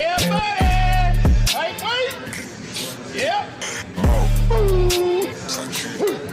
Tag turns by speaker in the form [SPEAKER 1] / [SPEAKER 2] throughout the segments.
[SPEAKER 1] Yeah, buddy. Hey, wait. Yeah.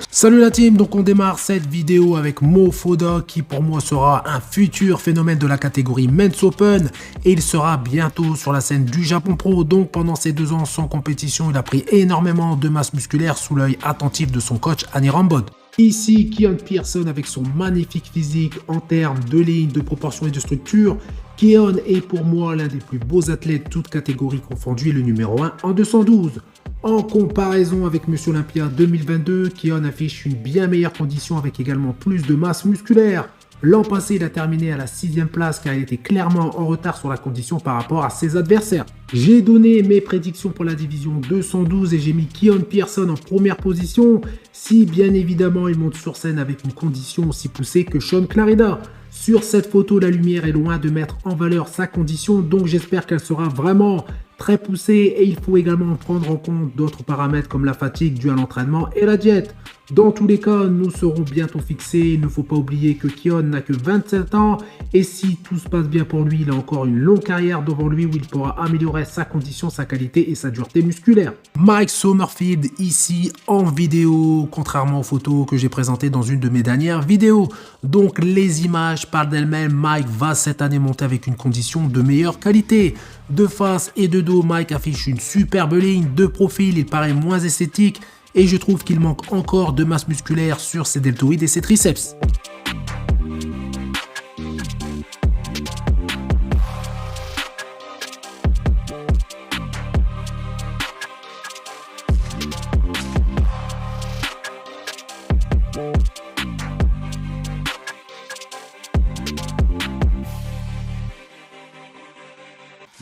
[SPEAKER 2] Salut la team, donc on démarre cette vidéo avec Mofoda qui pour moi sera un futur phénomène de la catégorie Men's Open et il sera bientôt sur la scène du Japon Pro. Donc pendant ces 2 ans sans compétition, il a pris énormément de masse musculaire sous l'œil attentif de son coach Annie Rambod. Ici, Keon Pearson avec son magnifique physique en termes de lignes, de proportions et de structure. Keon est pour moi l'un des plus beaux athlètes, toutes catégories confondues, le numéro 1 en 212. En comparaison avec Monsieur Olympia 2022, Keon affiche une bien meilleure condition avec également plus de masse musculaire. L'an passé, il a terminé à la 6e place car il était clairement en retard sur la condition par rapport à ses adversaires. J'ai donné mes prédictions pour la division 212 et j'ai mis Keon Pearson en première position si bien évidemment il monte sur scène avec une condition aussi poussée que Sean Clarida. Sur cette photo, la lumière est loin de mettre en valeur sa condition, donc j'espère qu'elle sera vraiment très poussée et il faut également prendre en compte d'autres paramètres comme la fatigue due à l'entraînement et la diète. Dans tous les cas, nous serons bientôt fixés. Il ne faut pas oublier que Keon n'a que 27 ans et si tout se passe bien pour lui, il a encore une longue carrière devant lui où il pourra améliorer sa condition, sa qualité et sa dureté musculaire. Mike Summerfield ici en vidéo, contrairement aux photos que j'ai présentées dans une de mes dernières vidéos. Donc les images parlent d'elles-mêmes. Mike va cette année monter avec une condition de meilleure qualité. De face et de dos, Mike affiche une superbe ligne. De profil, il paraît moins esthétique. Et je trouve qu'il manque encore de masse musculaire sur ses deltoïdes et ses triceps.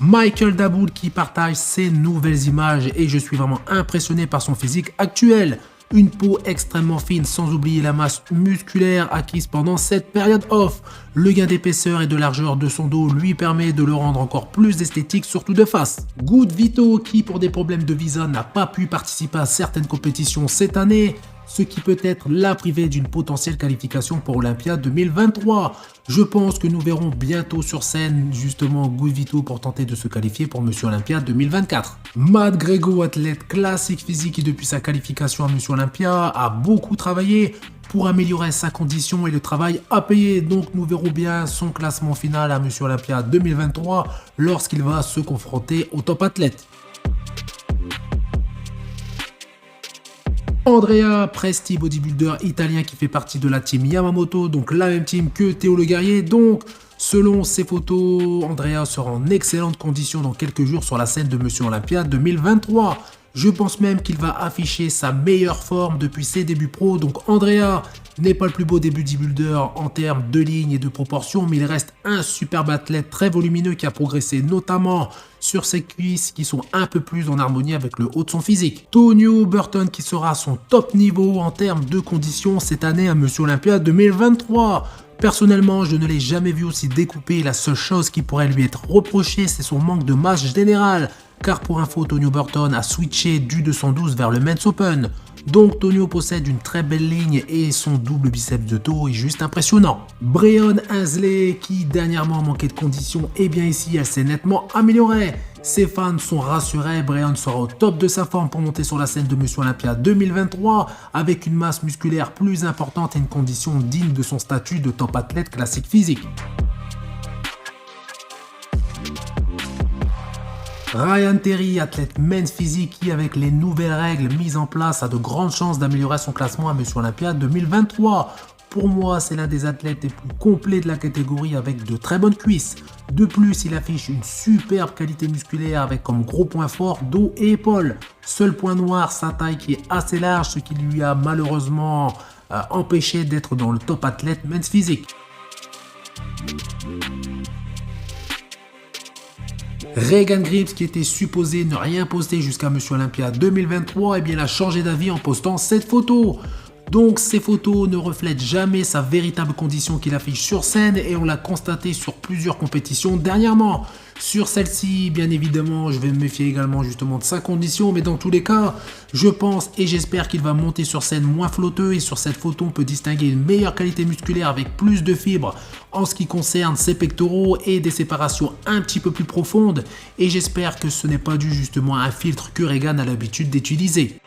[SPEAKER 2] Michael Daboud qui partage ses nouvelles images et je suis vraiment impressionné par son physique actuel. Une peau extrêmement fine sans oublier la masse musculaire acquise pendant cette période off. Le gain d'épaisseur et de largeur de son dos lui permet de le rendre encore plus esthétique, surtout de face. Good Vito qui pour des problèmes de visa n'a pas pu participer à certaines compétitions cette année, ce qui peut être la priver d'une potentielle qualification pour Olympia 2023. Je pense que nous verrons bientôt sur scène justement Good Vito pour tenter de se qualifier pour Monsieur Olympia 2024. Matt Grego, athlète classique physique qui depuis sa qualification à Monsieur Olympia a beaucoup travaillé pour améliorer sa condition et le travail a payé. Donc nous verrons bien son classement final à Monsieur Olympia 2023 lorsqu'il va se confronter au top athlète. Andrea Presti, bodybuilder italien qui fait partie de la team Yamamoto, donc la même team que Théo Le Guerrier. Donc, selon ses photos, Andrea sera en excellente condition dans quelques jours sur la scène de Monsieur Olympia 2023. Je pense même qu'il va afficher sa meilleure forme depuis ses débuts pro. Donc Andrea n'est pas le plus beau des bodybuilders en termes de lignes et de proportions, mais il reste un superbe athlète très volumineux qui a progressé notamment sur ses cuisses qui sont un peu plus en harmonie avec le haut de son physique. Tonio Burton qui sera à son top niveau en termes de conditions cette année à Monsieur Olympia 2023. Personnellement, je ne l'ai jamais vu aussi découpé. La seule chose qui pourrait lui être reprochée, c'est son manque de masse générale. Car pour info, Tonio Burton a switché du 212 vers le Men's Open. Donc Tonio possède une très belle ligne et son double biceps de dos est juste impressionnant. Breon Hensley qui dernièrement manquait de conditions, et bien ici elle s'est nettement améliorée. Ses fans sont rassurés, Breon sera au top de sa forme pour monter sur la scène de Monsieur Olympia 2023 avec une masse musculaire plus importante et une condition digne de son statut de top athlète classique physique. Ryan Terry, athlète men's physique qui avec les nouvelles règles mises en place a de grandes chances d'améliorer son classement à Monsieur Olympia 2023. Pour moi, c'est l'un des athlètes les plus complets de la catégorie avec de très bonnes cuisses. De plus, il affiche une superbe qualité musculaire avec comme gros point fort dos et épaules. Seul point noir, sa taille qui est assez large, ce qui lui a malheureusement empêché d'être dans le top athlète men's physique. Regan Grips qui était supposé ne rien poster jusqu'à Monsieur Olympia 2023, et bien il a changé d'avis en postant cette photo. Donc ces photos ne reflètent jamais sa véritable condition qu'il affiche sur scène et on l'a constaté sur plusieurs compétitions dernièrement. Sur celle-ci, bien évidemment, je vais me méfier également justement de sa condition, mais dans tous les cas, je pense et j'espère qu'il va monter sur scène moins flotteux, et sur cette photo on peut distinguer une meilleure qualité musculaire avec plus de fibres en ce qui concerne ses pectoraux et des séparations un petit peu plus profondes, et j'espère que ce n'est pas dû justement à un filtre que Regan a l'habitude d'utiliser.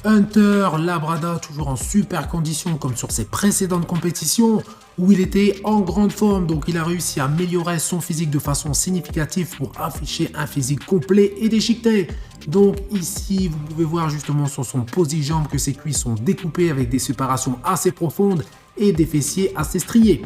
[SPEAKER 2] Hunter Labrada toujours en super condition comme sur ses précédentes compétitions où il était en grande forme, donc il a réussi à améliorer son physique de façon significative pour afficher un physique complet et déchiqueté. Donc ici vous pouvez voir justement sur son posi-jambe que ses cuisses sont découpées avec des séparations assez profondes et des fessiers assez striés.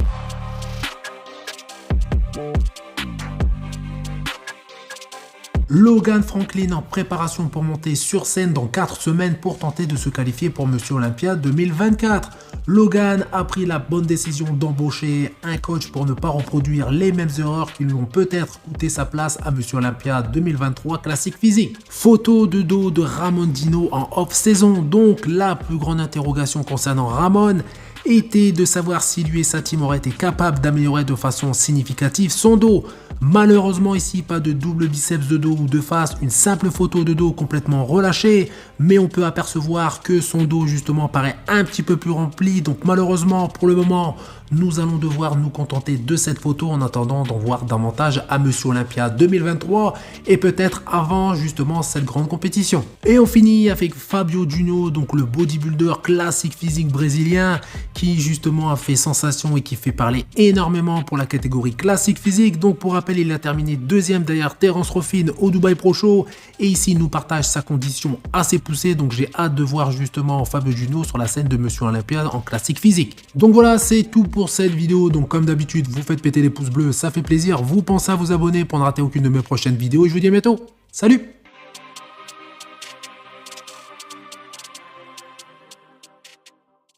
[SPEAKER 2] Logan Franklin en préparation pour monter sur scène dans 4 semaines pour tenter de se qualifier pour Monsieur Olympia 2024. Logan a pris la bonne décision d'embaucher un coach pour ne pas reproduire les mêmes erreurs qui lui ont peut-être coûté sa place à Monsieur Olympia 2023 classique physique. Photo de dos de Ramon Dino en off-saison, donc la plus grande interrogation concernant Ramon était de savoir si lui et sa team auraient été capables d'améliorer de façon significative son dos. Malheureusement ici pas de double biceps de dos ou de face, une simple photo de dos complètement relâchée, mais on peut apercevoir que son dos justement paraît un petit peu plus rempli, donc malheureusement pour le moment nous allons devoir nous contenter de cette photo en attendant d'en voir davantage à Monsieur Olympia 2023 et peut-être avant justement cette grande compétition. Et on finit avec Fabio Junio, donc le bodybuilder classique physique brésilien qui justement a fait sensation et qui fait parler énormément pour la catégorie classique physique. Donc pour rappel, il a terminé deuxième derrière Terence Ruffin au Dubai Pro Show et ici il nous partage sa condition assez poussée, donc j'ai hâte de voir justement Fabio Junio sur la scène de Monsieur Olympia en classique physique. Donc voilà, c'est tout pour cette vidéo. Donc comme d'habitude, vous faites péter les pouces bleus, ça fait plaisir. Vous pensez à vous abonner pour ne rater aucune de mes prochaines vidéos et je vous dis à bientôt. Salut!